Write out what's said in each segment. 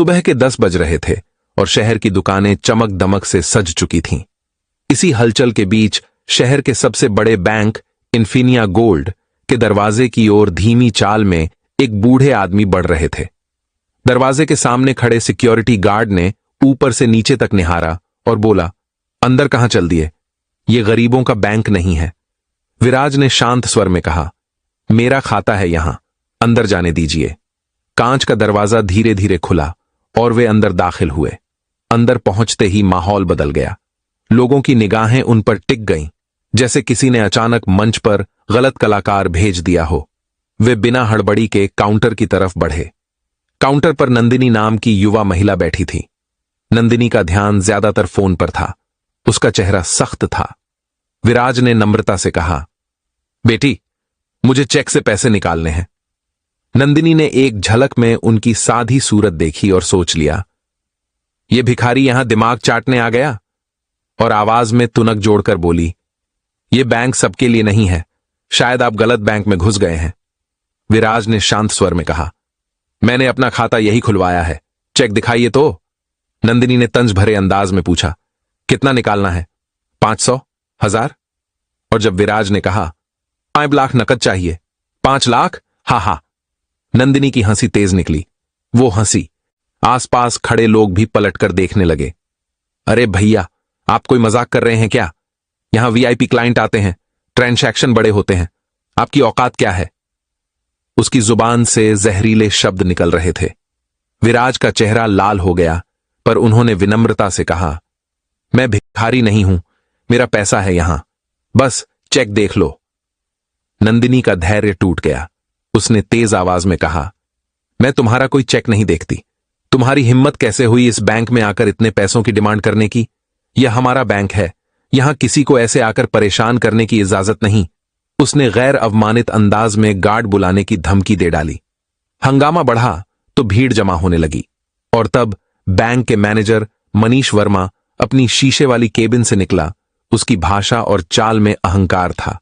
सुबह के 10 बज रहे थे और शहर की दुकानें चमक दमक से सज चुकी थीं। इसी हलचल के बीच शहर के सबसे बड़े बैंक इन्फिनिया गोल्ड के दरवाजे की ओर धीमी चाल में एक बूढ़े आदमी बढ़ रहे थे। दरवाजे के सामने खड़े सिक्योरिटी गार्ड ने ऊपर से नीचे तक निहारा और बोला, अंदर कहां चल दिए? ये गरीबों का बैंक नहीं है। विराज ने शांत स्वर में कहा, मेरा खाता है यहां, अंदर जाने दीजिए। कांच का दरवाजा धीरे धीरे खुला और वे अंदर दाखिल हुए। अंदर पहुंचते ही माहौल बदल गया। लोगों की निगाहें उन पर टिक गईं, जैसे किसी ने अचानक मंच पर गलत कलाकार भेज दिया हो। वे बिना हड़बड़ी के काउंटर की तरफ बढ़े। काउंटर पर नंदिनी नाम की युवा महिला बैठी थी। नंदिनी का ध्यान ज्यादातर फोन पर था। उसका चेहरा सख्त था। विराज ने नम्रता से कहा, बेटी, मुझे चेक से पैसे निकालने हैं। नंदिनी ने एक झलक में उनकी साधी सूरत देखी और सोच लिया, ये भिखारी यहां दिमाग चाटने आ गया, और आवाज में तुनक जोड़कर बोली, ये बैंक सबके लिए नहीं है, शायद आप गलत बैंक में घुस गए हैं। विराज ने शांत स्वर में कहा, मैंने अपना खाता यही खुलवाया है, चेक दिखाइए तो। नंदिनी ने तंज भरे अंदाज में पूछा, कितना निकालना है? 500, 1000? और जब विराज ने कहा, 5 लाख नकद चाहिए। 5 लाख? हा हा। नंदिनी की हंसी तेज निकली। वो हंसी आसपास खड़े लोग भी पलटकर देखने लगे। अरे भैया, आप कोई मजाक कर रहे हैं क्या? यहां वीआईपी क्लाइंट आते हैं, ट्रांजैक्शन बड़े होते हैं, आपकी औकात क्या है? उसकी जुबान से जहरीले शब्द निकल रहे थे। विराज का चेहरा लाल हो गया, पर उन्होंने विनम्रता से कहा, मैं भिखारी नहीं हूं, मेरा पैसा है यहां, बस चेक देख लो। नंदिनी का धैर्य टूट गया। उसने तेज आवाज में कहा, मैं तुम्हारा कोई चेक नहीं देखती। तुम्हारी हिम्मत कैसे हुई इस बैंक में आकर इतने पैसों की डिमांड करने की? यह हमारा बैंक है, यहां किसी को ऐसे आकर परेशान करने की इजाजत नहीं। उसने गैर अवमानित अंदाज में गार्ड बुलाने की धमकी दे डाली। हंगामा बढ़ा तो भीड़ जमा होने लगी, और तब बैंक के मैनेजर मनीष वर्मा अपनी शीशे वाली केबिन से निकला। उसकी भाषा और चाल में अहंकार था।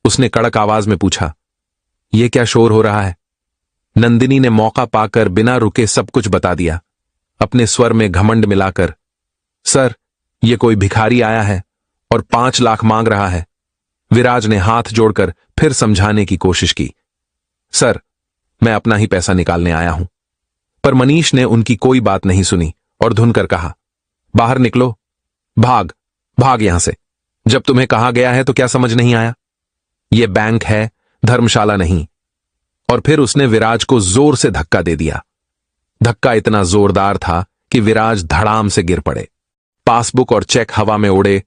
उसने कड़क आवाज में पूछा, यह क्या शोर हो रहा है? नंदिनी ने मौका पाकर बिना रुके सब कुछ बता दिया, अपने स्वर में घमंड मिलाकर। सर, यह कोई भिखारी आया है और 5 लाख मांग रहा है। विराज ने हाथ जोड़कर फिर समझाने की कोशिश की, सर, मैं अपना ही पैसा निकालने आया हूं। पर मनीष ने उनकी कोई बात नहीं सुनी और धुनकर कहा, बाहर निकलो, भाग भाग यहां से। जब तुम्हें कहा गया है तो क्या समझ नहीं आया? यह बैंक है, धर्मशाला नहीं। और फिर उसने विराज को जोर से धक्का दे दिया। धक्का इतना जोरदार था कि विराज धड़ाम से गिर पड़े। पासबुक और चेक हवा में उड़े,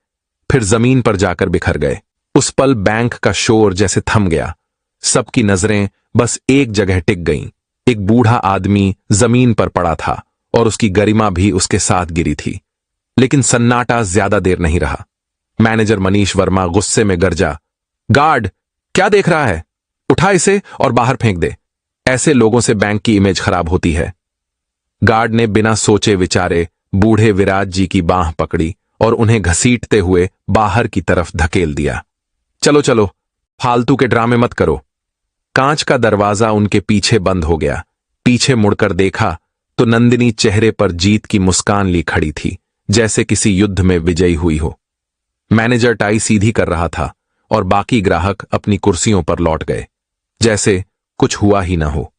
फिर जमीन पर जाकर बिखर गए। उस पल बैंक का शोर जैसे थम गया। सबकी नजरें बस एक जगह टिक गईं। एक बूढ़ा आदमी जमीन पर पड़ा था और उसकी गरिमा भी उसके साथ गिरी थी। लेकिन सन्नाटा ज्यादा देर नहीं रहा। मैनेजर मनीष वर्मा गुस्से में गरजा, गार्ड, क्या देख रहा है? उठा इसे और बाहर फेंक दे। ऐसे लोगों से बैंक की इमेज खराब होती है। गार्ड ने बिना सोचे विचारे बूढ़े विराज जी की बांह पकड़ी और उन्हें घसीटते हुए बाहर की तरफ धकेल दिया। चलो चलो, फालतू के ड्रामे मत करो। कांच का दरवाजा उनके पीछे बंद हो गया। पीछे मुड़कर देखा तो नंदिनी चेहरे पर जीत की मुस्कान ली खड़ी थी, जैसे किसी युद्ध में विजयी हुई हो। मैनेजर टाई सीधी कर रहा था और बाकी ग्राहक अपनी कुर्सियों पर लौट गए, जैसे कुछ हुआ ही न हो।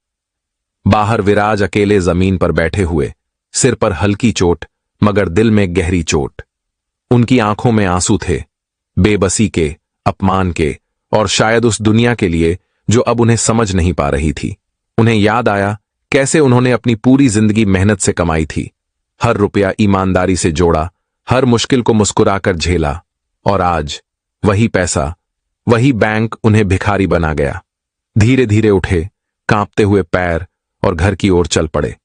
बाहर विराज अकेले जमीन पर बैठे हुए, सिर पर हल्की चोट मगर दिल में गहरी चोट। उनकी आंखों में आंसू थे, बेबसी के, अपमान के, और शायद उस दुनिया के लिए जो अब उन्हें समझ नहीं पा रही थी। उन्हें याद आया कैसे उन्होंने अपनी पूरी जिंदगी मेहनत से कमाई थी, हर रुपया ईमानदारी से जोड़ा, हर मुश्किल को मुस्कुराकर झेला, और आज वही पैसा, वही बैंक उन्हें भिखारी बना गया। धीरे धीरे उठे, कांपते हुए पैर, और घर की ओर चल पड़े।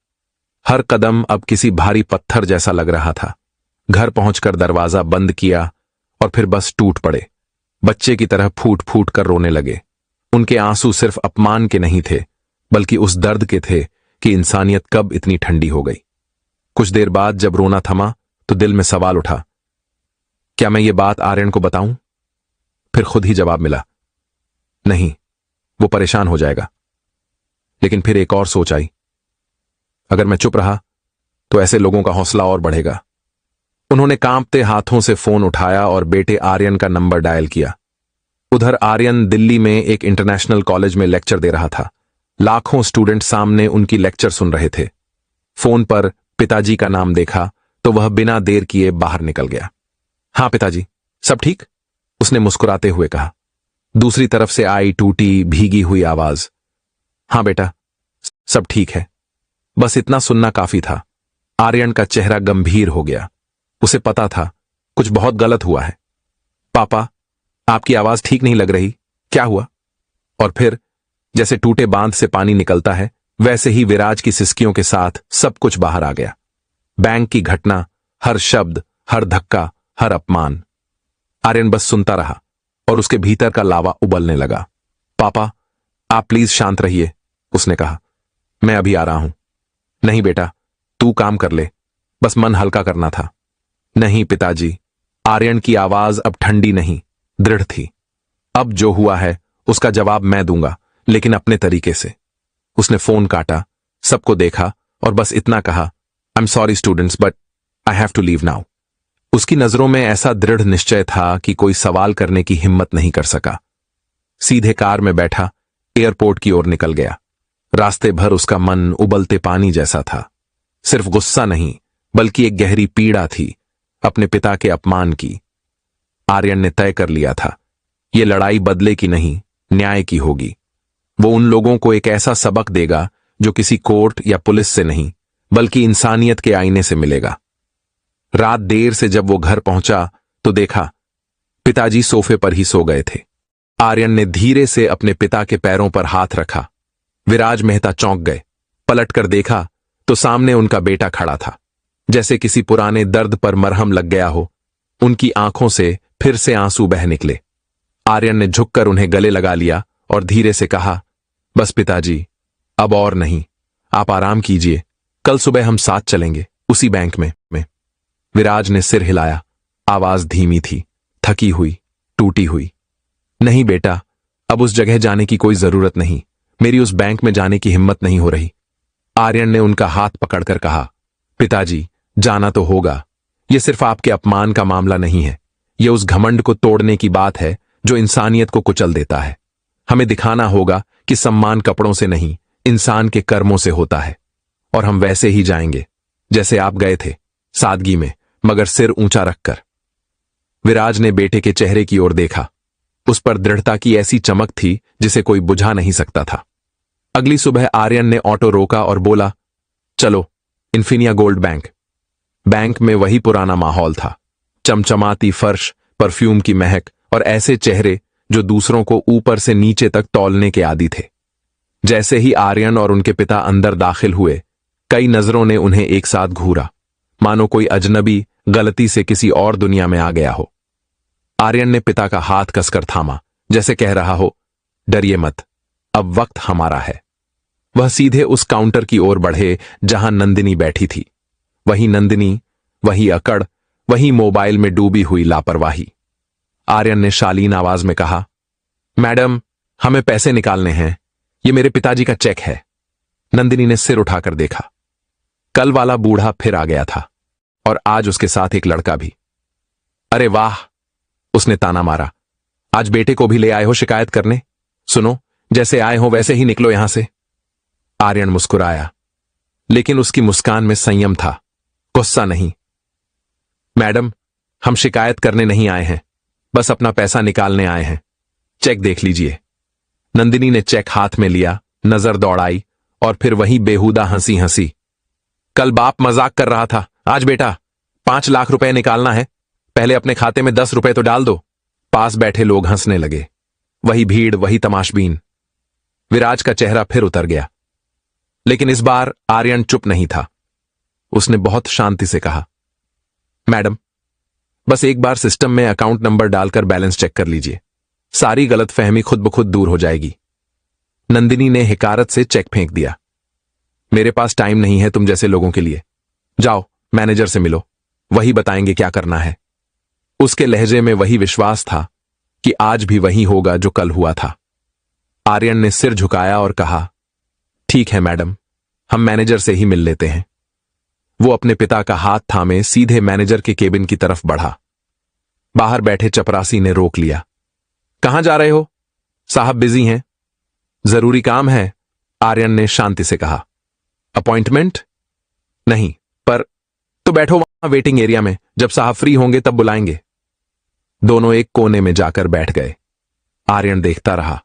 हर कदम अब किसी भारी पत्थर जैसा लग रहा था। घर पहुंचकर दरवाजा बंद किया और फिर बस टूट पड़े। बच्चे की तरह फूट फूट कर रोने लगे। उनके आंसू सिर्फ अपमान के नहीं थे, बल्कि उस दर्द के थे कि इंसानियत कब इतनी ठंडी हो गई। कुछ देर बाद जब रोना थमा तो दिल में सवाल उठा, क्या मैं ये बात आर्यन को बताऊं? फिर खुद ही जवाब मिला, नहीं, वो परेशान हो जाएगा। लेकिन फिर एक और सोच आई, अगर मैं चुप रहा तो ऐसे लोगों का हौसला और बढ़ेगा। उन्होंने कांपते हाथों से फोन उठाया और बेटे आर्यन का नंबर डायल किया। उधर आर्यन दिल्ली में एक इंटरनेशनल कॉलेज में लेक्चर दे रहा था। लाखों स्टूडेंट सामने उनकी लेक्चर सुन रहे थे। फोन पर पिताजी का नाम देखा तो वह बिना देर किए बाहर निकल गया। हाँ पिताजी, सब ठीक? उसने मुस्कुराते हुए कहा। दूसरी तरफ से आई टूटी भीगी हुई आवाज, हाँ बेटा, सब ठीक है। बस इतना सुनना काफी था। आर्यन का चेहरा गंभीर हो गया। उसे पता था कुछ बहुत गलत हुआ है। पापा, आपकी आवाज ठीक नहीं लग रही, क्या हुआ? और फिर जैसे टूटे बांध से पानी निकलता है, वैसे ही विराज की सिसकियों के साथ सब कुछ बाहर आ गया। बैंक की घटना, हर शब्द, हर धक्का, हर अपमान। आर्यन बस सुनता रहा और उसके भीतर का लावा उबलने लगा। पापा, आप प्लीज शांत रहिए, उसने कहा। मैं अभी आ रहा हूं। नहीं बेटा, तू काम कर ले, बस मन हल्का करना था। नहीं पिताजी। आर्यन की आवाज अब ठंडी नहीं, दृढ़ थी। अब जो हुआ है उसका जवाब मैं दूंगा, लेकिन अपने तरीके से। उसने फोन काटा, सबको देखा और बस इतना कहा, I am sorry students, but I have to leave now. उसकी नजरों में ऐसा दृढ़ निश्चय था कि कोई सवाल करने की हिम्मत नहीं कर सका। सीधे कार में बैठा एयरपोर्ट की ओर निकल गया। रास्ते भर उसका मन उबलते पानी जैसा था। सिर्फ गुस्सा नहीं, बल्कि एक गहरी पीड़ा थी, अपने पिता के अपमान की। आर्यन ने तय कर लिया था, यह लड़ाई बदले की नहीं, न्याय की होगी। वो उन लोगों को एक ऐसा सबक देगा जो किसी कोर्ट या पुलिस से नहीं, बल्कि इंसानियत के आईने से मिलेगा। रात देर से जब वो घर पहुंचा तो देखा पिताजी सोफे पर ही सो गए थे। आर्यन ने धीरे से अपने पिता के पैरों पर हाथ रखा। विराज मेहता चौंक गए। पलटकर देखा तो सामने उनका बेटा खड़ा था, जैसे किसी पुराने दर्द पर मरहम लग गया हो। उनकी आंखों से फिर से आंसू बह निकले। आर्यन ने झुककर उन्हें गले लगा लिया और धीरे से कहा, बस पिताजी, अब और नहीं, आप आराम कीजिए, कल सुबह हम साथ चलेंगे, उसी बैंक में। विराज ने सिर हिलाया। आवाज धीमी थी, थकी हुई, टूटी हुई। नहीं बेटा, अब उस जगह जाने की कोई जरूरत नहीं, मेरी उस बैंक में जाने की हिम्मत नहीं हो रही। आर्यन ने उनका हाथ पकड़कर कहा, पिताजी, जाना तो होगा। यह सिर्फ आपके अपमान का मामला नहीं है, यह उस घमंड को तोड़ने की बात है जो इंसानियत को कुचल देता है। हमें दिखाना होगा कि सम्मान कपड़ों से नहीं, इंसान के कर्मों से होता है। और हम वैसे ही जाएंगे जैसे आप गए थे, सादगी में, मगर सिर ऊंचा रखकर। विराज ने बेटे के चेहरे की ओर देखा। उस पर दृढ़ता की ऐसी चमक थी जिसे कोई बुझा नहीं सकता था। अगली सुबह आर्यन ने ऑटो रोका और बोला, चलो इन्फिनिया गोल्ड बैंक। बैंक में वही पुराना माहौल था, चमचमाती फर्श, परफ्यूम की महक और ऐसे चेहरे जो दूसरों को ऊपर से नीचे तक तौलने के आदी थे। जैसे ही आर्यन और उनके पिता अंदर दाखिल हुए, कई नजरों ने उन्हें एक साथ घूरा, मानो कोई अजनबी गलती से किसी और दुनिया में आ गया हो। आर्यन ने पिता का हाथ कसकर थामा, जैसे कह रहा हो, डरिए मत, अब वक्त हमारा है। वह सीधे उस काउंटर की ओर बढ़े जहां नंदिनी बैठी थी। वही नंदिनी, वही अकड़, वही मोबाइल में डूबी हुई लापरवाही। आर्यन ने शालीन आवाज में कहा, मैडम, हमें पैसे निकालने हैं, ये मेरे पिताजी का चेक है। नंदिनी ने सिर उठाकर देखा। कल वाला बूढ़ा फिर आ गया था और आज उसके साथ एक लड़का भी। अरे वाह, उसने ताना मारा, आज बेटे को भी ले आए हो शिकायत करने? सुनो, जैसे आए हो वैसे ही निकलो यहां से। आर्यन मुस्कुराया, लेकिन उसकी मुस्कान में संयम था, गुस्सा नहीं। मैडम, हम शिकायत करने नहीं आए हैं, बस अपना पैसा निकालने आए हैं। चेक देख लीजिए। नंदिनी ने चेक हाथ में लिया, नजर दौड़ाई और फिर वही बेहुदा हंसी हंसी। कल बाप मजाक कर रहा था, आज बेटा 5 लाख रुपए निकालना है, पहले अपने खाते में 10 रुपए तो डाल दो। पास बैठे लोग हंसने लगे। वही भीड़, वही तमाशबीन। विराज का चेहरा फिर उतर गया, लेकिन इस बार आर्यन चुप नहीं था। उसने बहुत शांति से कहा, मैडम, बस एक बार सिस्टम में अकाउंट नंबर डालकर बैलेंस चेक कर लीजिए, सारी गलतफहमी खुद ब खुद दूर हो जाएगी। नंदिनी ने हिकारत से चेक फेंक दिया। मेरे पास टाइम नहीं है तुम जैसे लोगों के लिए, जाओ मैनेजर से मिलो, वही बताएंगे क्या करना है। उसके लहजे में वही विश्वास था कि आज भी वही होगा जो कल हुआ था। आर्यन ने सिर झुकाया और कहा, ठीक है मैडम, हम मैनेजर से ही मिल लेते हैं। वो अपने पिता का हाथ थामे सीधे मैनेजर के केबिन की तरफ बढ़ा। बाहर बैठे चपरासी ने रोक लिया। कहां जा रहे हो? साहब बिजी हैं। जरूरी काम है, आर्यन ने शांति से कहा। अपॉइंटमेंट? नहीं, पर तो बैठो वहां वेटिंग एरिया में, जब साहब फ्री होंगे तब बुलाएंगे। दोनों एक कोने में जाकर बैठ गए। आर्यन देखता रहा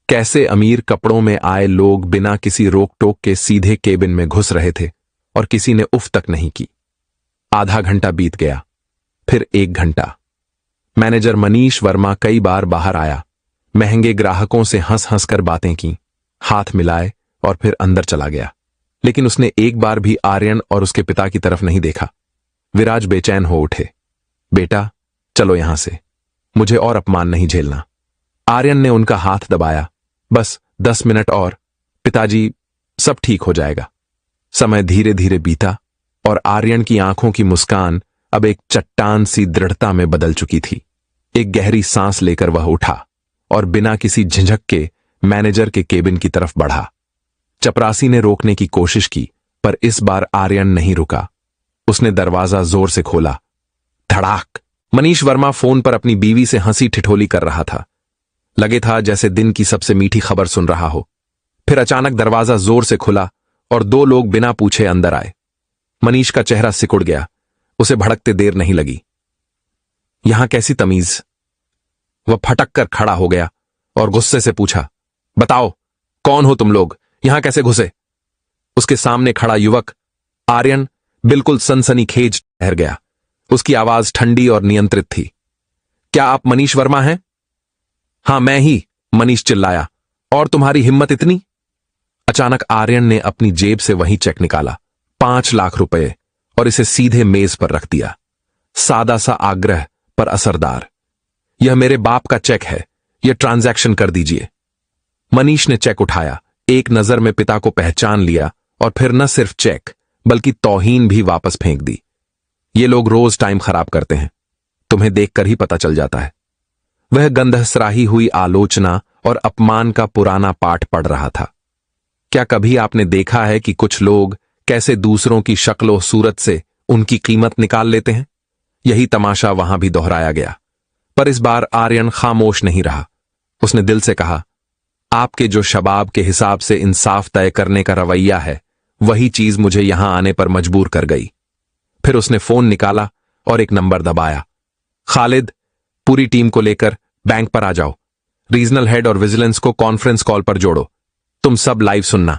कैसे अमीर कपड़ों में आए लोग बिना किसी रोक टोक के सीधे केबिन में घुस रहे थे और किसी ने उफ तक नहीं की। आधा घंटा बीत गया, फिर 1 घंटा। मैनेजर मनीष वर्मा कई बार बाहर आया, महंगे ग्राहकों से हंस हंस कर बातें की, हाथ मिलाए और फिर अंदर चला गया। लेकिन उसने एक बार भी आर्यन और उसके पिता की तरफ नहीं देखा। विराज बेचैन हो उठे। बेटा, चलो यहां से, मुझे और अपमान नहीं झेलना। आर्यन ने उनका हाथ दबाया। बस 10 मिनट और पिताजी, सब ठीक हो जाएगा। समय धीरे धीरे बीता और आर्यन की आंखों की मुस्कान अब एक चट्टान सी दृढ़ता में बदल चुकी थी। एक गहरी सांस लेकर वह उठा और बिना किसी झिझक के मैनेजर के केबिन की तरफ बढ़ा। चपरासी ने रोकने की कोशिश की, पर इस बार आर्यन नहीं रुका। उसने दरवाजा जोर से खोला। धड़ाक! मनीष वर्मा फोन पर अपनी बीवी से हंसी ठिठोली कर रहा था। लगे था जैसे दिन की सबसे मीठी खबर सुन रहा हो। फिर अचानक दरवाजा जोर से खुला और 2 लोग बिना पूछे अंदर आए। मनीष का चेहरा सिकुड़ गया। उसे भड़कते देर नहीं लगी। यहां कैसी तमीज! वह फटक कर खड़ा हो गया और गुस्से से पूछा, बताओ, कौन हो तुम लोग? यहां कैसे घुसे? उसके सामने खड़ा युवक आर्यन बिल्कुल सनसनीखेज ठहर गया। उसकी आवाज ठंडी और नियंत्रित थी। क्या आप मनीष वर्मा हैं? हां, मैं ही, मनीष चिल्लाया। और तुम्हारी हिम्मत इतनी? अचानक आर्यन ने अपनी जेब से वही चेक निकाला, 5 लाख रुपए, और इसे सीधे मेज पर रख दिया। सादा सा आग्रह पर असरदार। यह मेरे बाप का चेक है, यह ट्रांजैक्शन कर दीजिए। मनीष ने चेक उठाया, एक नजर में पिता को पहचान लिया और फिर न सिर्फ चेक बल्कि तौहीन भी वापस फेंक दी। ये लोग रोज टाइम खराब करते हैं, तुम्हें देखकर ही पता चल जाता है। वह गंधसराही हुई आलोचना और अपमान का पुराना पाठ पढ़ रहा था। क्या कभी आपने देखा है कि कुछ लोग कैसे दूसरों की शक्लो सूरत से उनकी कीमत निकाल लेते हैं? यही तमाशा वहां भी दोहराया गया, पर इस बार आर्यन खामोश नहीं रहा। उसने दिल से कहा, आपके जो शबाब के हिसाब से इंसाफ तय करने का रवैया है, वही चीज मुझे यहां आने पर मजबूर कर गई। फिर उसने फोन निकाला और एक नंबर दबाया। खालिद, पूरी टीम को लेकर बैंक पर आ जाओ। रीजनल हेड और विजिलेंस को कॉन्फ्रेंस कॉल पर जोड़ो। तुम सब लाइव सुनना।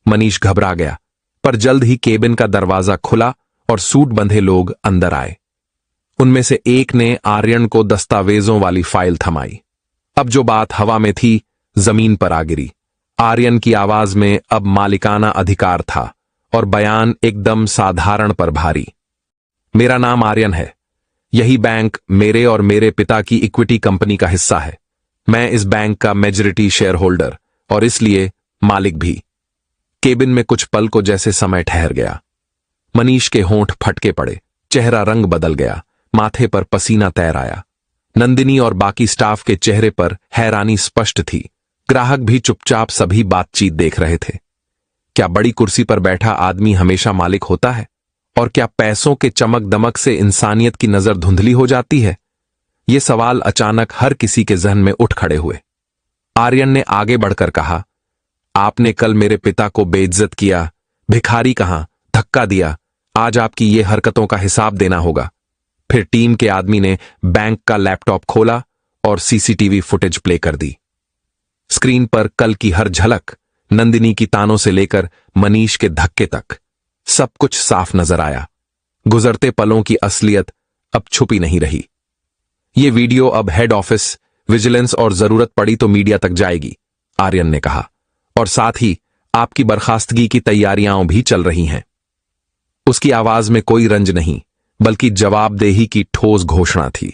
मनीष घबरा गया, पर जल्द ही केबिन का दरवाजा खुला और सूट बंधे लोग अंदर आए। उनमें से एक ने आर्यन को दस्तावेजों वाली फाइल थमाई। अब जो बात हवा में थी, जमीन पर आ गिरी। आर्यन की आवाज में अब मालिकाना अधिकार था और बयान एकदम साधारण पर भारी। मेरा नाम आर्यन है। यही बैंक मेरे और मेरे पिता की इक्विटी कंपनी का हिस्सा है। मैं इस बैंक का मेजॉरिटी शेयर होल्डर और इसलिए मालिक भी। केबिन में कुछ पल को जैसे समय ठहर गया। मनीष के होंठ फटके पड़े, चेहरा रंग बदल गया, माथे पर पसीना तैर आया। नंदिनी और बाकी स्टाफ के चेहरे पर हैरानी स्पष्ट थी। ग्राहक भी चुपचाप सभी बातचीत देख रहे थे। क्या बड़ी कुर्सी पर बैठा आदमी हमेशा मालिक होता है? और क्या पैसों के चमक दमक से इंसानियत की नजर धुंधली हो जाती है? ये सवाल अचानक हर किसी के जहन में उठ खड़े हुए। आर्यन ने आगे बढ़कर कहा, आपने कल मेरे पिता को बेइज्जत किया, भिखारी कहा, धक्का दिया। आज आपकी ये हरकतों का हिसाब देना होगा। फिर टीम के आदमी ने बैंक का लैपटॉप खोला और सीसीटीवी फुटेज प्ले कर दी। स्क्रीन पर कल की हर झलक, नंदिनी की तानों से लेकर मनीष के धक्के तक, सब कुछ साफ नजर आया। गुजरते पलों की असलियत अब छुपी नहीं रही। ये वीडियो अब हेड ऑफिस, विजिलेंस और जरूरत पड़ी तो मीडिया तक जाएगी, आर्यन ने कहा। और साथ ही आपकी बर्खास्तगी की तैयारियां भी चल रही हैं। उसकी आवाज में कोई रंज नहीं, बल्कि जवाबदेही की ठोस घोषणा थी।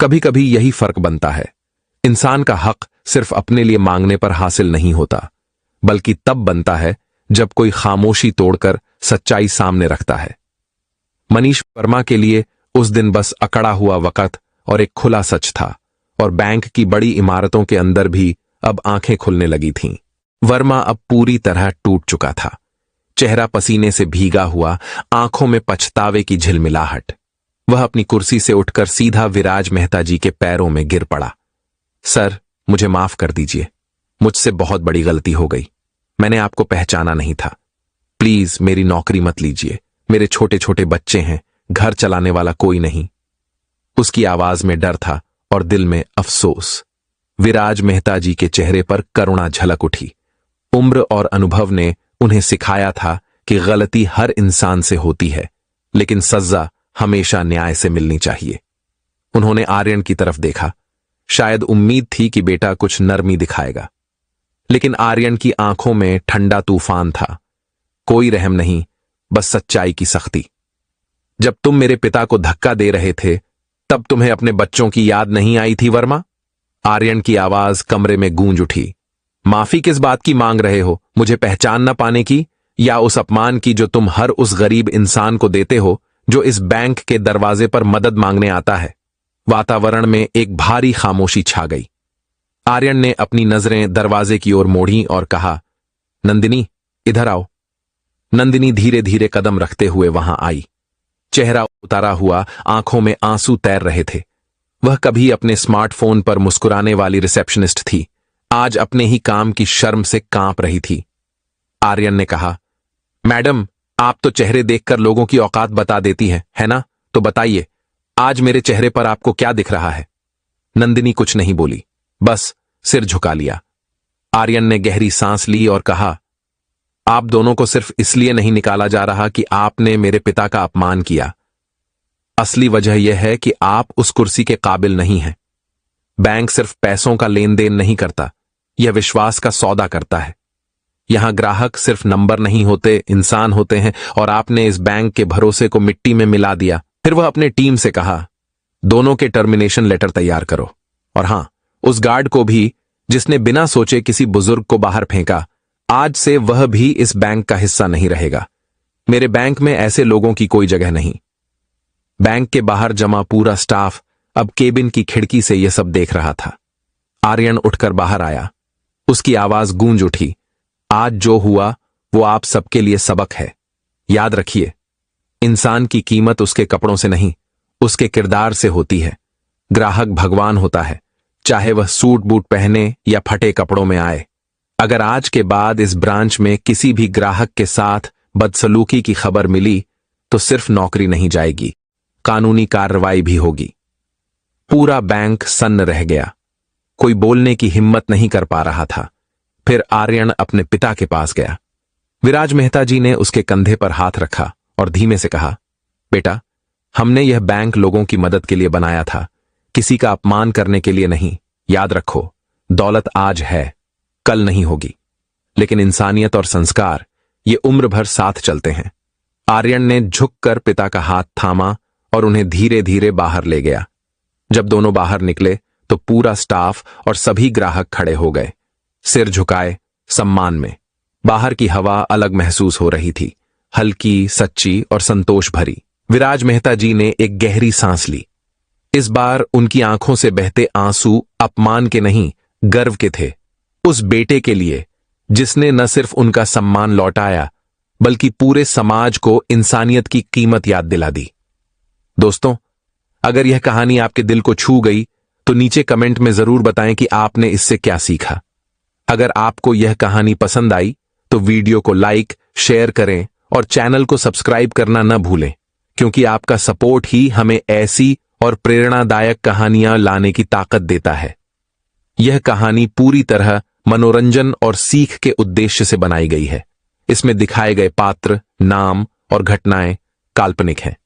कभी कभी यही फर्क बनता है। इंसान का हक सिर्फ अपने लिए मांगने पर हासिल नहीं होता, बल्कि तब बनता है जब कोई खामोशी तोड़कर सच्चाई सामने रखता है। मनीष वर्मा के लिए उस दिन बस अकड़ा हुआ वक़्त और एक खुला सच था, और बैंक की बड़ी इमारतों के अंदर भी अब आंखें खुलने लगी थीं। वर्मा अब पूरी तरह टूट चुका था। चेहरा पसीने से भीगा हुआ, आंखों में पछतावे की झिलमिलाहट। वह अपनी कुर्सी से उठकर सीधा विराज मेहता जी के पैरों में गिर पड़ा। सर, मुझे माफ कर दीजिए, मुझसे बहुत बड़ी गलती हो गई। मैंने आपको पहचाना नहीं था। प्लीज मेरी नौकरी मत लीजिए। मेरे छोटे छोटे बच्चे हैं, घर चलाने वाला कोई नहीं। उसकी आवाज में डर था और दिल में अफसोस। विराज मेहता जी के चेहरे पर करुणा झलक उठी। उम्र और अनुभव ने उन्हें सिखाया था कि गलती हर इंसान से होती है, लेकिन सजा हमेशा न्याय से मिलनी चाहिए। उन्होंने आर्यन की तरफ देखा। शायद उम्मीद थी कि बेटा कुछ नरमी दिखाएगा, लेकिन आर्यन की आंखों में ठंडा तूफान था। कोई रहम नहीं, बस सच्चाई की सख्ती। जब तुम मेरे पिता को धक्का दे रहे थे, तब तुम्हें अपने बच्चों की याद नहीं आई थी वर्मा? आर्यन की आवाज कमरे में गूंज उठी। माफी किस बात की मांग रहे हो? मुझे पहचान न पाने की, या उस अपमान की जो तुम हर उस गरीब इंसान को देते हो जो इस बैंक के दरवाजे पर मदद मांगने आता है? वातावरण में एक भारी खामोशी छा गई। आर्यन ने अपनी नजरें दरवाजे की ओर मोड़ी और कहा, नंदिनी, इधर आओ। नंदिनी धीरे धीरे कदम रखते हुए वहां आई। चेहरा उतारा हुआ, आंखों में आंसू तैर रहे थे। वह कभी अपने स्मार्टफोन पर मुस्कुराने वाली रिसेप्शनिस्ट थी, आज अपने ही काम की शर्म से कांप रही थी। आर्यन ने कहा, मैडम, आप तो चेहरे देखकर लोगों की औकात बता देती हैं, है ना? तो बताइए, आज मेरे चेहरे पर आपको क्या दिख रहा है? नंदिनी कुछ नहीं बोली, बस सिर झुका लिया। आर्यन ने गहरी सांस ली और कहा, आप दोनों को सिर्फ इसलिए नहीं निकाला जा रहा कि आपने मेरे पिता का अपमान किया। असली वजह यह है कि आप उस कुर्सी के काबिल नहीं हैं। बैंक सिर्फ पैसों का लेन देन नहीं करता, यह विश्वास का सौदा करता है। यहां ग्राहक सिर्फ नंबर नहीं होते, इंसान होते हैं, और आपने इस बैंक के भरोसे को मिट्टी में मिला दिया। फिर वह अपने टीम से कहा, दोनों के टर्मिनेशन लेटर तैयार करो, और हां, उस गार्ड को भी जिसने बिना सोचे किसी बुजुर्ग को बाहर फेंका, आज से वह भी इस बैंक का हिस्सा नहीं रहेगा। मेरे बैंक में ऐसे लोगों की कोई जगह नहीं। बैंक के बाहर जमा पूरा स्टाफ अब केबिन की खिड़की से यह सब देख रहा था। आर्यन उठकर बाहर आया। उसकी आवाज गूंज उठी, आज जो हुआ वो आप सबके लिए सबक है। याद रखिए, इंसान की कीमत उसके कपड़ों से नहीं, उसके किरदार से होती है। ग्राहक भगवान होता है, चाहे वह सूट बूट पहने या फटे कपड़ों में आए। अगर आज के बाद इस ब्रांच में किसी भी ग्राहक के साथ बदसलूकी की खबर मिली, तो सिर्फ नौकरी नहीं जाएगी, कानूनी कार्रवाई भी होगी। पूरा बैंक सन्न रह गया। कोई बोलने की हिम्मत नहीं कर पा रहा था। फिर आर्यन अपने पिता के पास गया। विराज मेहता जी ने उसके कंधे पर हाथ रखा और धीमे से कहा, बेटा, हमने यह बैंक लोगों की मदद के लिए बनाया था, किसी का अपमान करने के लिए नहीं। याद रखो, दौलत आज है, कल नहीं होगी, लेकिन इंसानियत और संस्कार ये उम्र भर साथ चलते हैं। आर्यन ने झुककर पिता का हाथ थामा और उन्हें धीरे धीरे बाहर ले गया। जब दोनों बाहर निकले तो पूरा स्टाफ और सभी ग्राहक खड़े हो गए, सिर झुकाए, सम्मान में। बाहर की हवा अलग महसूस हो रही थी, हल्की, सच्ची और संतोष भरी। विराज मेहता जी ने एक गहरी सांस ली। इस बार उनकी आंखों से बहते आंसू अपमान के नहीं, गर्व के थे। उस बेटे के लिए जिसने न सिर्फ उनका सम्मान लौटाया, बल्कि पूरे समाज को इंसानियत की कीमत याद दिला दी। दोस्तों, अगर यह कहानी आपके दिल को छू गई तो नीचे कमेंट में जरूर बताएं कि आपने इससे क्या सीखा। अगर आपको यह कहानी पसंद आई तो वीडियो को लाइक, शेयर करें और चैनल को सब्सक्राइब करना न भूलें, क्योंकि आपका सपोर्ट ही हमें ऐसी और प्रेरणादायक कहानियां लाने की ताकत देता है। यह कहानी पूरी तरह मनोरंजन और सीख के उद्देश्य से बनाई गई है। इसमें दिखाए गए पात्र, नाम और घटनाएं काल्पनिक हैं।